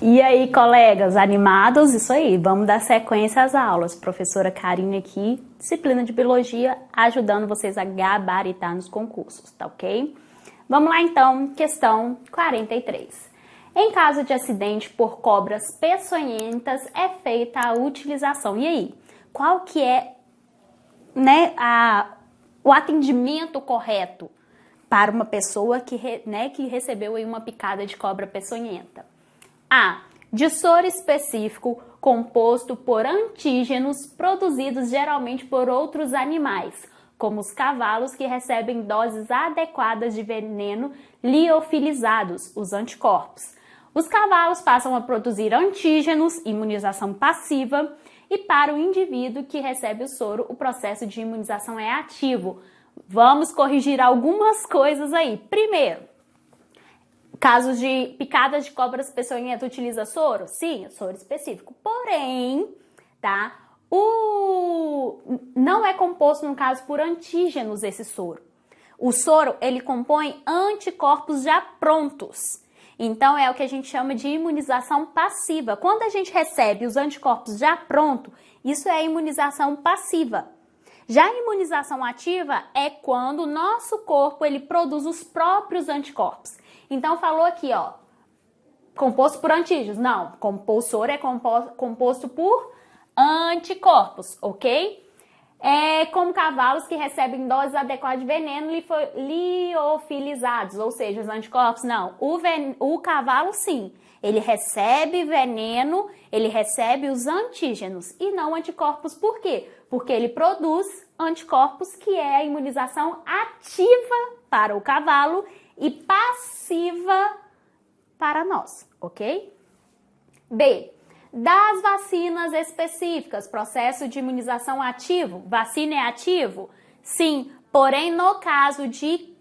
E aí, colegas, animados? Isso aí, vamos dar sequência às aulas. Professora Karine aqui, disciplina de Biologia, ajudando vocês a gabaritar nos concursos, tá ok? Vamos lá então, questão 43. Em caso de acidente por cobras peçonhentas, é feita a utilização. E aí, qual que é, o atendimento correto para uma pessoa que recebeu aí uma picada de cobra peçonhenta? A. De soro específico composto por antígenos produzidos geralmente por outros animais, como os cavalos que recebem doses adequadas de veneno liofilizados, os anticorpos. Os cavalos passam a produzir antígenos, imunização passiva, e para o indivíduo que recebe o soro, o processo de imunização é ativo. Vamos corrigir algumas coisas aí. Primeiro, casos de picadas de cobras peçonhentas utiliza soro? Sim, soro específico. Porém, não é composto, no caso, por antígenos esse soro. O soro, ele compõe anticorpos já prontos. Então, é o que a gente chama de imunização passiva. Quando a gente recebe os anticorpos já prontos, isso é imunização passiva. Já a imunização ativa é quando o nosso corpo ele produz os próprios anticorpos. Então, falou aqui, ó, composto por antígenos. Não, o soro é composto por anticorpos, ok? É como cavalos que recebem doses adequadas de veneno liofilizados, ou seja, os anticorpos, não. O cavalo, sim, ele recebe veneno, ele recebe os antígenos e não anticorpos. Por quê? Porque ele produz anticorpos, que é a imunização ativa para o cavalo e passiva para nós, ok? B. Das vacinas específicas, processo de imunização ativo. Vacina é ativo? Sim, porém no caso de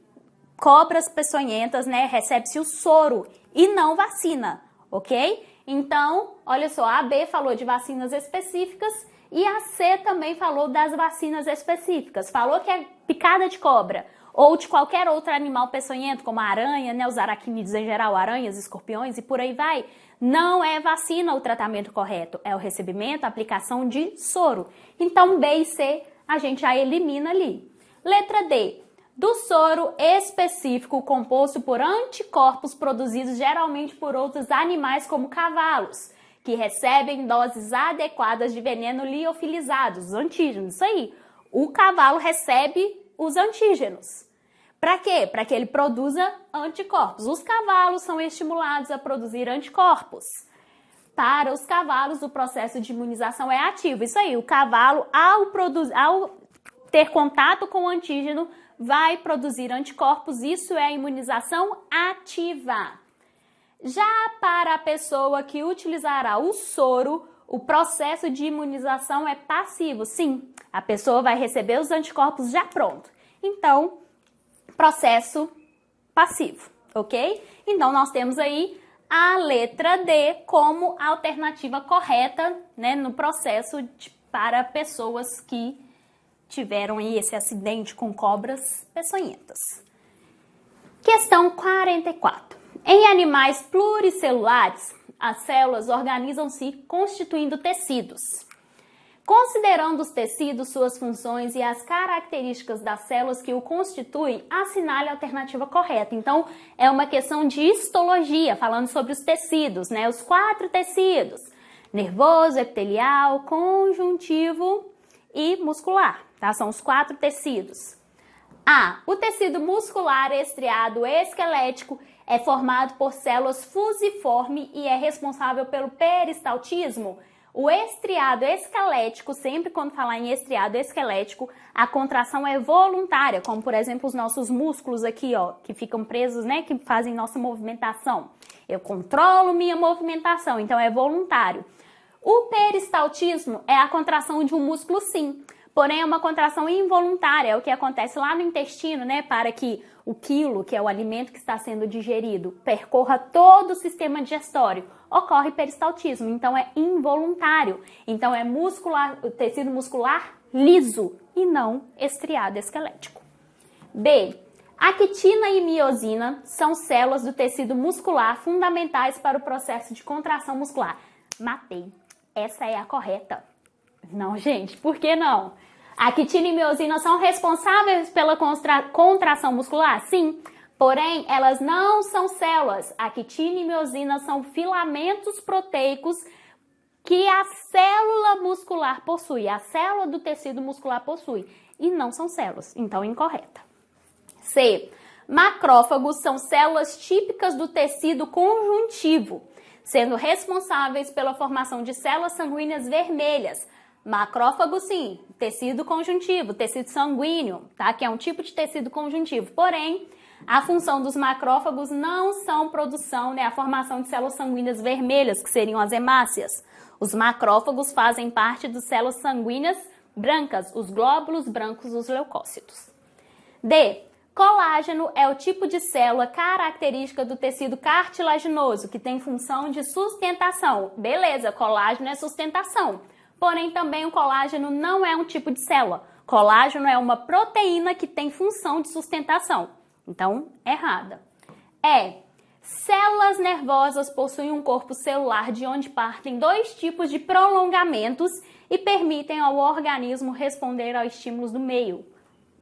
cobras peçonhentas, recebe-se o soro e não vacina, ok? Então, olha só, a B falou de vacinas específicas e a C também falou das vacinas específicas. Falou que é picada de cobra ou de qualquer outro animal peçonhento, como a aranha, os aracnídeos em geral, aranhas, escorpiões e por aí vai. Não é vacina o tratamento correto, é o recebimento, a aplicação de soro. Então, B e C a gente já elimina ali. Letra D. Do soro específico composto por anticorpos produzidos geralmente por outros animais como cavalos, que recebem doses adequadas de veneno liofilizados, os antígenos. Isso aí, o cavalo recebe os antígenos. Para quê? Para que ele produza anticorpos. Os cavalos são estimulados a produzir anticorpos. Para os cavalos, o processo de imunização é ativo. Isso aí, o cavalo, ao ter contato com o antígeno, vai produzir anticorpos. Isso é a imunização ativa. Já para a pessoa que utilizará o soro, o processo de imunização é passivo. Sim, a pessoa vai receber os anticorpos já pronto. Então, processo passivo, ok? Então, nós temos aí a letra D como alternativa correta, no processo para pessoas que tiveram aí esse acidente com cobras peçonhentas. Questão 44. Em animais pluricelulares, as células organizam-se constituindo tecidos. Considerando os tecidos, suas funções e as características das células que o constituem, assinale a alternativa correta. Então, é uma questão de histologia, falando sobre os tecidos, os 4 tecidos: nervoso, epitelial, conjuntivo e muscular, São os 4 tecidos. A. O tecido muscular estriado esquelético é formado por células fusiformes e é responsável pelo peristaltismo. O estriado esquelético, sempre quando falar em estriado esquelético, a contração é voluntária, como por exemplo os nossos músculos aqui, ó, que ficam presos, que fazem nossa movimentação. Eu controlo minha movimentação, então é voluntário. O peristaltismo é a contração de um músculo, sim, porém é uma contração involuntária, é o que acontece lá no intestino, para que o quilo, que é o alimento que está sendo digerido, percorra todo o sistema digestório. Ocorre peristaltismo, então é involuntário. Então é muscular, o tecido muscular liso e não estriado esquelético. B. Actina e miosina são células do tecido muscular fundamentais para o processo de contração muscular. Matei. Essa é a correta. Não, gente, por que não? Actina e miosina são responsáveis pela contração muscular? Sim. Porém, elas não são células. Actina e miosina são filamentos proteicos que a célula muscular possui, a célula do tecido muscular possui, e não são células. Então, incorreta. C. Macrófagos são células típicas do tecido conjuntivo, sendo responsáveis pela formação de células sanguíneas vermelhas. Macrófago, sim, tecido conjuntivo, tecido sanguíneo, tá? Que é um tipo de tecido conjuntivo. Porém, a função dos macrófagos não são produção, né, a formação de células sanguíneas vermelhas, que seriam as hemácias. Os macrófagos fazem parte das células sanguíneas brancas, os glóbulos brancos, os leucócitos. D. Colágeno é o tipo de célula característica do tecido cartilaginoso, que tem função de sustentação. Beleza, colágeno é sustentação. Porém, também o colágeno não é um tipo de célula. Colágeno é uma proteína que tem função de sustentação. Então, errada. Células nervosas possuem um corpo celular de onde partem dois tipos de prolongamentos e permitem ao organismo responder aos estímulos do meio.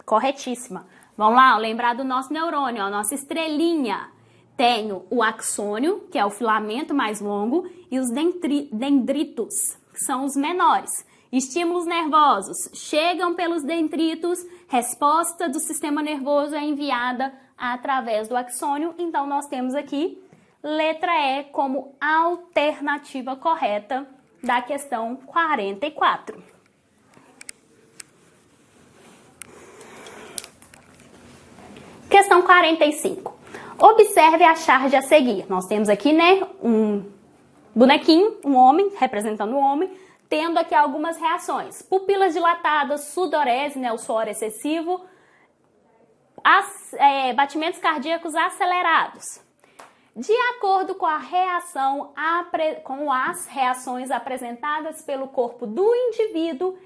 Corretíssima. Vamos lá, lembrar do nosso neurônio, a nossa estrelinha. Tenho o axônio, que é o filamento mais longo, e os dendritos, que são os menores. Estímulos nervosos chegam pelos dendritos, resposta do sistema nervoso é enviada através do axônio. Então, nós temos aqui letra E como alternativa correta da questão 44. Questão 45. Observe a charge a seguir. Nós temos aqui, né, um bonequinho, um homem, representando o homem, tendo aqui algumas reações. Pupilas dilatadas, sudorese, né, o suor excessivo, batimentos cardíacos acelerados. De acordo com com as reações apresentadas pelo corpo do indivíduo,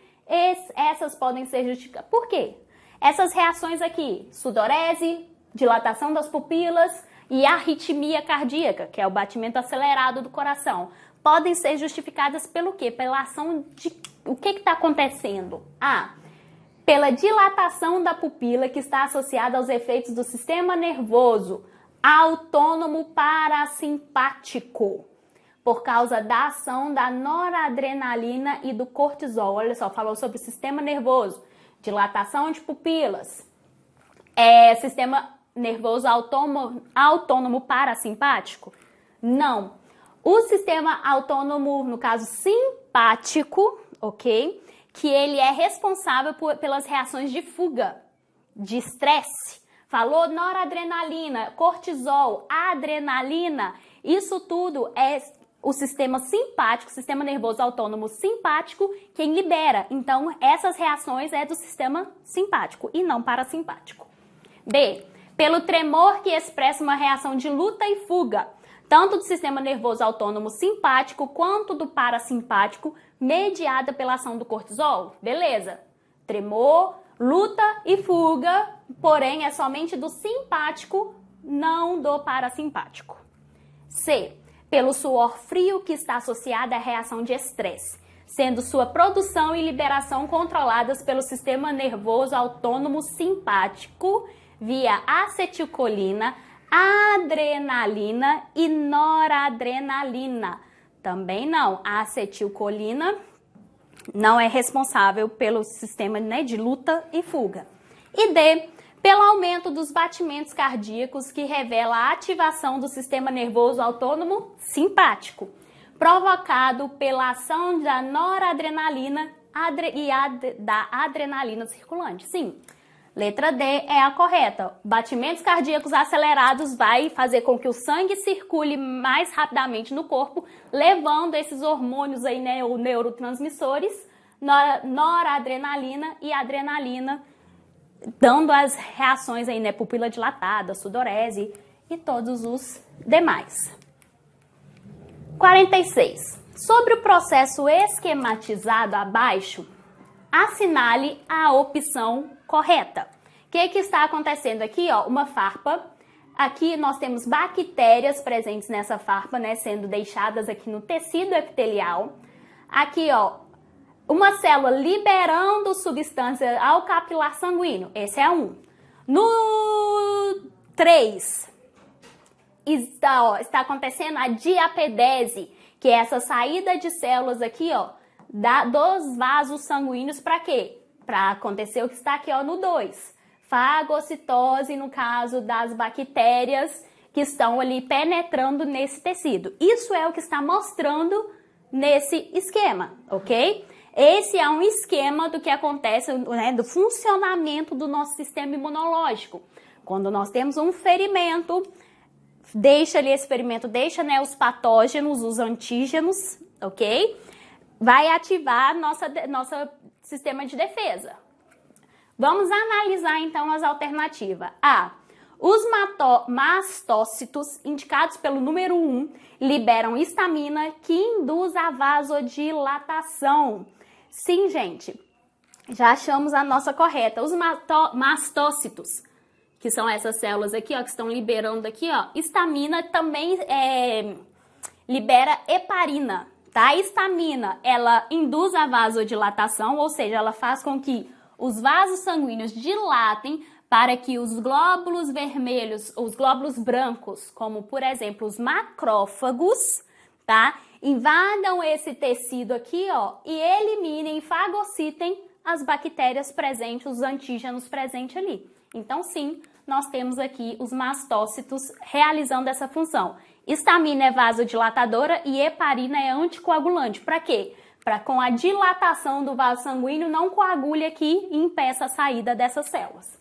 essas podem ser justificadas. Por quê? Essas reações aqui, sudorese, dilatação das pupilas e arritmia cardíaca, que é o batimento acelerado do coração, podem ser justificadas pelo quê? Pela ação de... O que está acontecendo? Pela dilatação da pupila que está associada aos efeitos do sistema nervoso autônomo parasimpático, por causa da ação da noradrenalina e do cortisol. Olha só, falou sobre o sistema nervoso, dilatação de pupilas, sistema nervoso autônomo parasimpático? Não. O sistema autônomo, no caso simpático, ok? Que ele é responsável pelas reações de fuga, de estresse. Falou noradrenalina, cortisol, adrenalina. Isso tudo é o sistema simpático, sistema nervoso autônomo simpático, quem libera. Então, essas reações é do sistema simpático e não parasimpático. B. Pelo tremor que expressa uma reação de luta e fuga, tanto do sistema nervoso autônomo simpático quanto do parasimpático, mediada pela ação do cortisol. Beleza. Tremor, luta e fuga, porém é somente do simpático, não do parasimpático. C. Pelo suor frio que está associado à reação de estresse, sendo sua produção e liberação controladas pelo sistema nervoso autônomo simpático via acetilcolina, adrenalina e noradrenalina. Também não, a acetilcolina não é responsável pelo sistema, né, de luta e fuga. E D, pelo aumento dos batimentos cardíacos que revela a ativação do sistema nervoso autônomo simpático, provocado pela ação da noradrenalina e da adrenalina circulante. Sim, letra D é a correta. Batimentos cardíacos acelerados vai fazer com que o sangue circule mais rapidamente no corpo, levando esses hormônios aí, né, ou neurotransmissores, noradrenalina e adrenalina, dando as reações aí, né, pupila dilatada, sudorese e todos os demais. 46. Sobre o processo esquematizado abaixo, assinale a opção correta, O que está acontecendo aqui, ó? Uma farpa. Aqui nós temos bactérias presentes nessa farpa, né? Sendo deixadas aqui no tecido epitelial. Aqui, ó, uma célula liberando substância ao capilar sanguíneo. Esse é um. No 3, está acontecendo a diapedese, que é essa saída de células aqui, ó, dos vasos sanguíneos para quê? Para acontecer o que está aqui, ó, no 2. Fagocitose, no caso das bactérias que estão ali penetrando nesse tecido. Isso é o que está mostrando nesse esquema, ok? Esse é um esquema do que acontece, né, do funcionamento do nosso sistema imunológico. Quando nós temos um ferimento, deixa ali esse ferimento, né, os patógenos, os antígenos, ok? Vai ativar nosso sistema de defesa. Vamos analisar então as alternativas. A. Os mastócitos, indicados pelo número 1, liberam histamina que induz a vasodilatação. Sim, gente, já achamos a nossa correta. Os mastócitos, que são essas células aqui, ó, que estão liberando aqui, ó, histamina também libera heparina, tá? A histamina, ela induz a vasodilatação, ou seja, ela faz com que os vasos sanguíneos dilatem para que os glóbulos vermelhos, os glóbulos brancos, como por exemplo os macrófagos, tá? Invadam esse tecido aqui, ó, e eliminem, fagocitem as bactérias presentes, os antígenos presentes ali. Então, sim, nós temos aqui os mastócitos realizando essa função. Histamina é vasodilatadora e heparina é anticoagulante. Para quê? Para com a dilatação do vaso sanguíneo não coagule aqui e impeça a saída dessas células.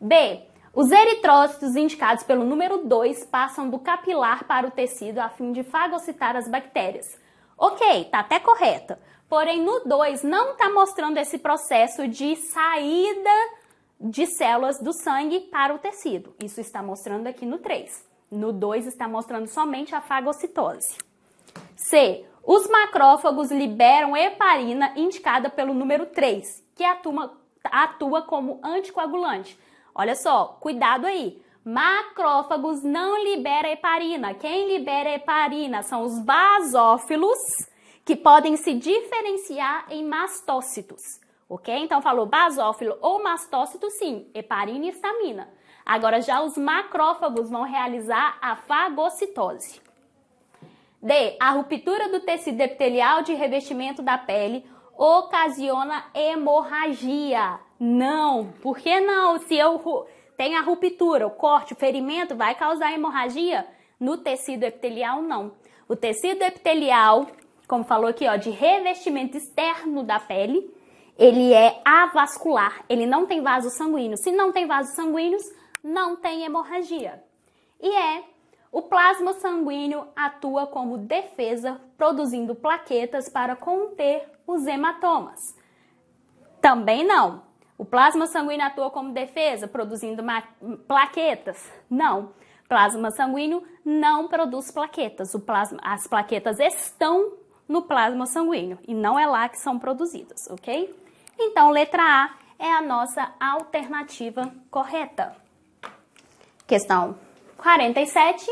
B. Os eritrócitos indicados pelo número 2 passam do capilar para o tecido a fim de fagocitar as bactérias. Ok, tá até correta. Porém, no 2 não está mostrando esse processo de saída de células do sangue para o tecido. Isso está mostrando aqui no 3. No 2 está mostrando somente a fagocitose. C. Os macrófagos liberam heparina indicada pelo número 3, que atua como anticoagulante. Olha só, cuidado aí. Macrófagos não liberam heparina. Quem libera heparina são os basófilos, que podem se diferenciar em mastócitos. Ok? Então, falou basófilo ou mastócito, sim, heparina e histamina. Agora, já os macrófagos vão realizar a fagocitose. D. A ruptura do tecido epitelial de revestimento da pele ocasiona hemorragia. Não. Por que não? Se eu tenho a ruptura, o corte, o ferimento, vai causar hemorragia? No tecido epitelial, não. O tecido epitelial, como falou aqui, ó, de revestimento externo da pele, ele é avascular, ele não tem vasos sanguíneos. Se não tem vasos sanguíneos, não tem hemorragia. O plasma sanguíneo atua como defesa, produzindo plaquetas para conter os hematomas. Também não. O plasma sanguíneo atua como defesa, produzindo plaquetas? Não. Plasma sanguíneo não produz plaquetas. As plaquetas estão no plasma sanguíneo e não é lá que são produzidas, ok? Então, letra A é a nossa alternativa correta. Questão 47.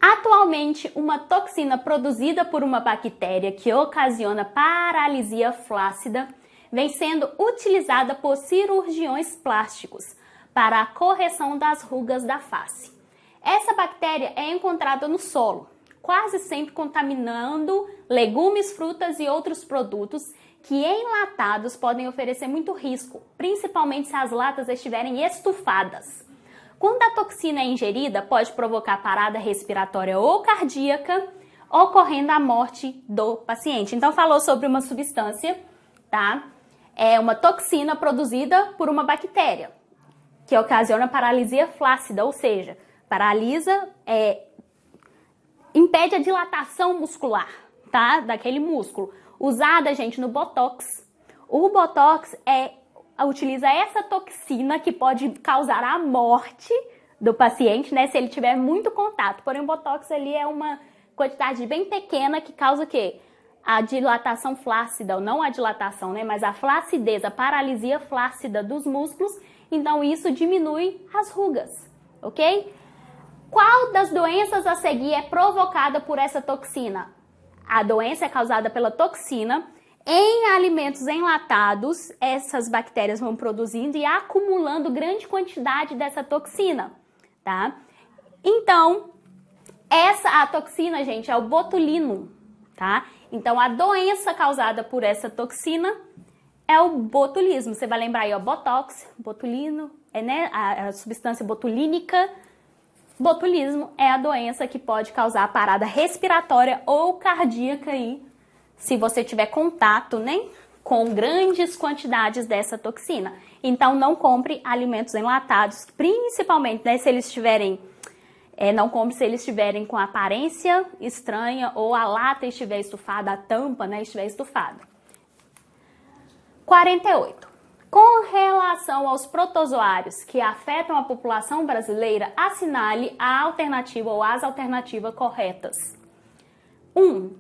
Atualmente, uma toxina produzida por uma bactéria que ocasiona paralisia flácida vem sendo utilizada por cirurgiões plásticos para a correção das rugas da face. Essa bactéria é encontrada no solo, quase sempre contaminando legumes, frutas e outros produtos que enlatados podem oferecer muito risco, principalmente se as latas estiverem estufadas. Quando a toxina é ingerida, pode provocar parada respiratória ou cardíaca, ocorrendo a morte do paciente. Então, falou sobre uma substância, tá? É uma toxina produzida por uma bactéria, que ocasiona paralisia flácida, ou seja, paralisa, impede a dilatação muscular, tá? Daquele músculo. Usada, gente, no Botox. O Botox utiliza essa toxina que pode causar a morte do paciente, né, se ele tiver muito contato. Porém, o Botox ali é uma quantidade bem pequena que causa o quê? A dilatação flácida, ou não a dilatação, né, mas a flacidez, a paralisia flácida dos músculos então isso diminui as rugas, ok? Qual das doenças a seguir é provocada por essa toxina? A doença é causada pela toxina. Em alimentos enlatados, essas bactérias vão produzindo e acumulando grande quantidade dessa toxina, tá? Então, a toxina, gente, é o botulino, tá? Então, a doença causada por essa toxina é o botulismo. Você vai lembrar aí, ó, botox, botulino, né? A substância botulínica. Botulismo é a doença que pode causar parada respiratória ou cardíaca aí, se você tiver contato, né, com grandes quantidades dessa toxina. Então, não compre alimentos enlatados, principalmente, né, se eles estiverem... não compre se eles estiverem com aparência estranha ou a lata estiver estufada, a tampa, né, estiver estufada. 48. Com relação aos protozoários que afetam a população brasileira, assinale a alternativa ou as alternativas corretas. 1.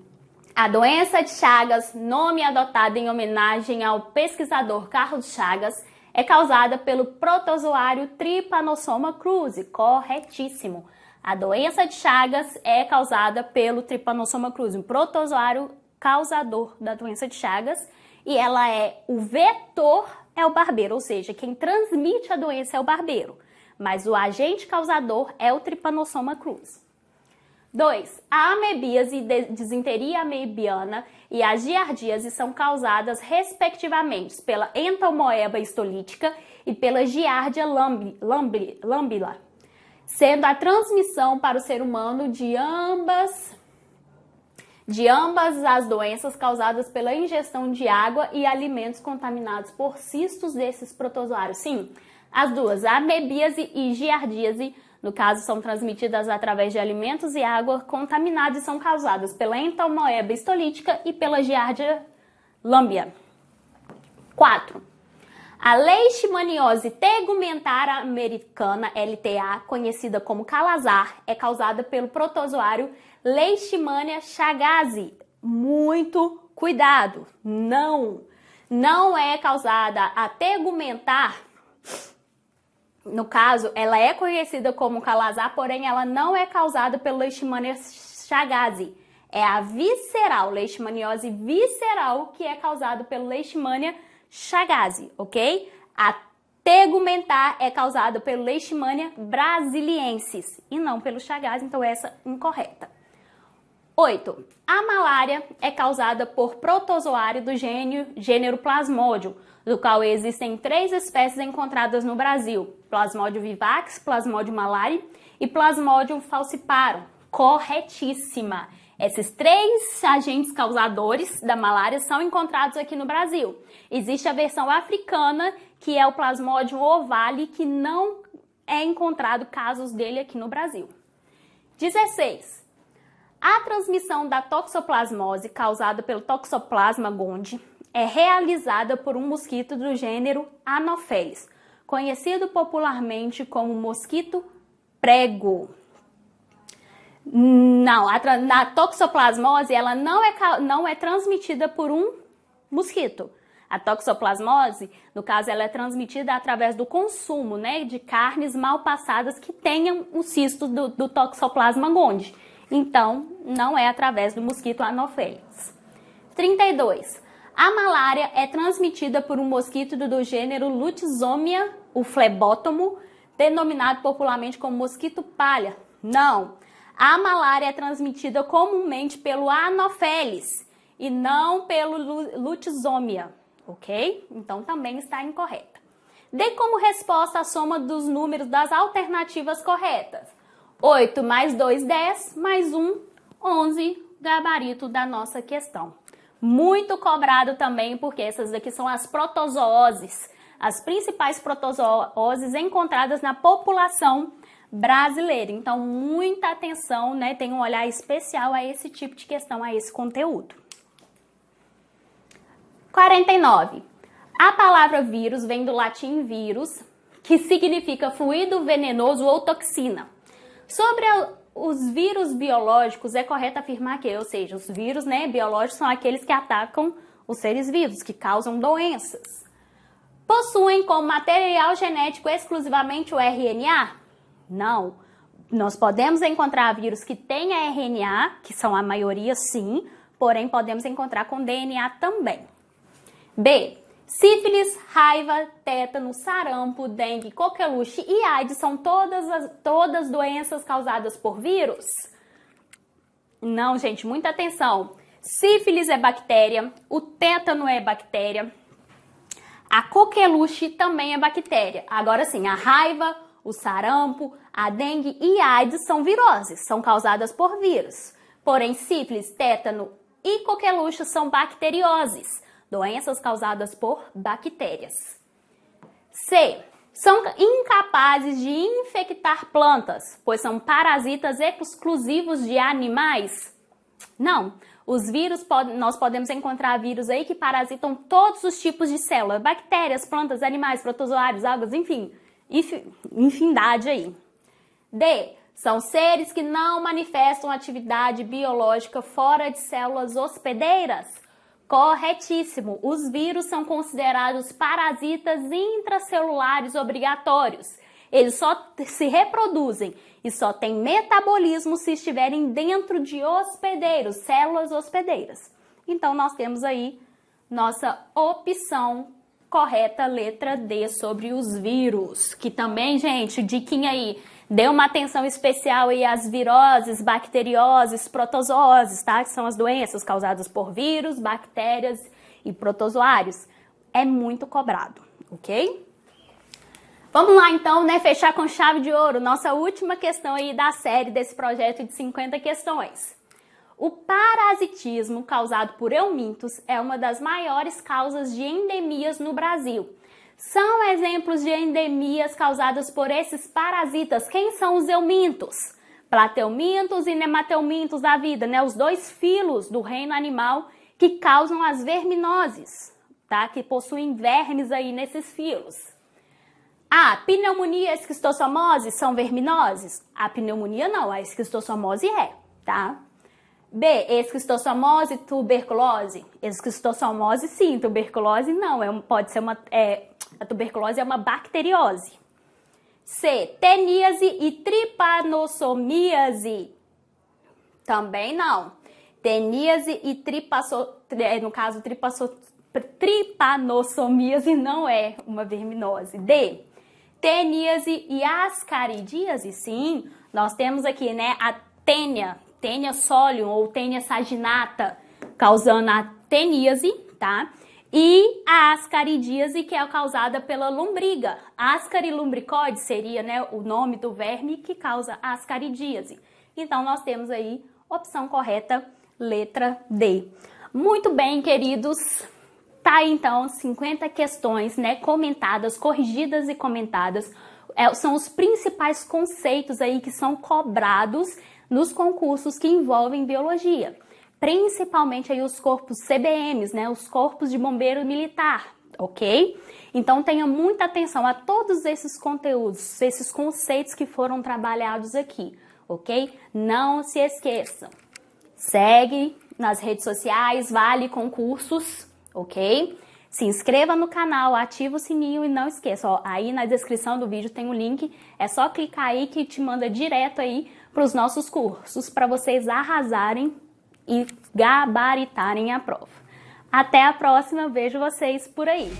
A doença de Chagas, nome adotado em homenagem ao pesquisador Carlos Chagas, é causada pelo protozoário Trypanosoma cruzi. Corretíssimo. A doença de Chagas é causada pelo Trypanosoma cruzi, um protozoário causador da doença de Chagas, e ela o vetor é o barbeiro, ou seja, quem transmite a doença é o barbeiro, mas o agente causador é o Trypanosoma cruzi. 2. A amebíase, disenteria amebiana e a giardíase são causadas, respectivamente, pela Entamoeba histolítica e pela Giardia lambila, sendo a transmissão para o ser humano de ambas as doenças causadas pela ingestão de água e alimentos contaminados por cistos desses protozoários. Sim, as duas, a amebíase e giardíase, no caso, são transmitidas através de alimentos e água contaminados e são causadas pela Entamoeba histolítica e pela Giardia lamblia. 4. A leishmaniose tegumentar americana, LTA, conhecida como calazar, é causada pelo protozoário Leishmania chagas. Muito cuidado! Não é causada a tegumentar. No caso, ela é conhecida como calazar, porém ela não é causada pelo Leishmania chagas. É a visceral, leishmaniose visceral, que é causada pelo Leishmania chagas, ok? A tegumentar é causada pelo Leishmania brasiliensis e não pelo chagas, então essa incorreta. 8. A malária é causada por protozoário do gênero Plasmodium, do qual existem 3 espécies encontradas no Brasil: Plasmodium vivax, Plasmodium malariae e Plasmodium falciparum. Corretíssima! Esses 3 agentes causadores da malária são encontrados aqui no Brasil. Existe a versão africana, que é o Plasmodium ovale, que não é encontrado casos dele aqui no Brasil. 16. A transmissão da toxoplasmose causada pelo Toxoplasma gondii é realizada por um mosquito do gênero Anopheles, conhecido popularmente como mosquito prego. Não, a toxoplasmose ela não é transmitida por um mosquito. A toxoplasmose, no caso, ela é transmitida através do consumo, né, de carnes mal passadas que tenham o cisto do Toxoplasma gondii. Então, não é através do mosquito Anopheles. 32. A malária é transmitida por um mosquito do gênero Lutzomia, o flebótomo, denominado popularmente como mosquito palha. Não. A malária é transmitida comumente pelo Anopheles e não pelo Lutzomia, ok? Então, também está incorreta. Dê como resposta a soma dos números das alternativas corretas. 8 mais 2, 10, mais 1, 11, gabarito da nossa questão. Muito cobrado também, porque essas daqui são as protozooses, as principais protozooses encontradas na população brasileira. Então, muita atenção, né? Tem um olhar especial a esse tipo de questão, a esse conteúdo. 49. A palavra vírus vem do latim vírus, que significa fluido venenoso ou toxina. Sobre os vírus biológicos, é correto afirmar que, ou seja, os vírus, né, biológicos são aqueles que atacam os seres vivos, que causam doenças. possuem como material genético exclusivamente o RNA? Não. Nós podemos encontrar vírus que têm RNA, que são a maioria sim, porém podemos encontrar com DNA também. B. Sífilis, raiva, tétano, sarampo, dengue, coqueluche e AIDS são todas doenças causadas por vírus? Não, gente, muita atenção. Sífilis é bactéria, o tétano é bactéria, a coqueluche também é bactéria. Agora sim, a raiva, o sarampo, a dengue e a AIDS são viroses, são causadas por vírus. Porém, sífilis, tétano e coqueluche são bacterioses, doenças causadas por bactérias. C. São incapazes de infectar plantas, pois são parasitas exclusivos de animais? Não. Os vírus, nós podemos encontrar vírus aí que parasitam todos os tipos de células, bactérias, plantas, animais, protozoários, algas, enfim, infinidade aí. D. São seres que não manifestam atividade biológica fora de células hospedeiras? Corretíssimo. Os vírus são considerados parasitas intracelulares obrigatórios. Eles só se reproduzem e só têm metabolismo se estiverem dentro de hospedeiros, células hospedeiras. Então, nós temos aí nossa opção correta, letra D, sobre os vírus. Que também, gente, diquinha aí, dê uma atenção especial aí às viroses, bacterioses, protozooses, tá? Que são as doenças causadas por vírus, bactérias e protozoários. É muito cobrado, ok? Vamos lá então, né, fechar com chave de ouro, nossa última questão aí da série desse projeto de 50 questões. O parasitismo causado por eumintos é uma das maiores causas de endemias no Brasil. São exemplos de endemias causadas por esses parasitas. Quem são os eumintos? Plateumintos e nemateumintos da vida, né, os dois filos do reino animal que causam as verminoses, tá, que possuem vermes aí nesses filos. A pneumonia e a esquistossomose são verminoses? A pneumonia não, a esquistossomose é, tá? B, esquistossomose e tuberculose? Esquistossomose sim, tuberculose não, pode ser a tuberculose é uma bacteriose. C, teníase e tripanossomíase? Também não. Teníase e tripanossomíase não é uma verminose. D, teníase e ascaridíase, sim, nós temos aqui, né, a Taenia solium ou Taenia saginata, causando a teníase, tá? E a ascaridíase, que é causada pela lombriga. Ascari lumbricoides seria, né, o nome do verme que causa a ascaridíase. Então, nós temos aí opção correta, letra D. Muito bem, queridos. Tá aí, então, 50 questões, né, comentadas, corrigidas e comentadas. São os principais conceitos aí que são cobrados nos concursos que envolvem biologia. Principalmente aí os corpos CBMs, né, os corpos de bombeiro militar, ok? Então, tenha muita atenção a todos esses conteúdos, esses conceitos que foram trabalhados aqui, ok? Não se esqueçam. Segue nas redes sociais, Vale Concursos, ok? Se inscreva no canal, ativa o sininho e não esqueça, ó, aí na descrição do vídeo tem um link, é só clicar aí que te manda direto aí para os nossos cursos, para vocês arrasarem e gabaritarem a prova. Até a próxima, vejo vocês por aí!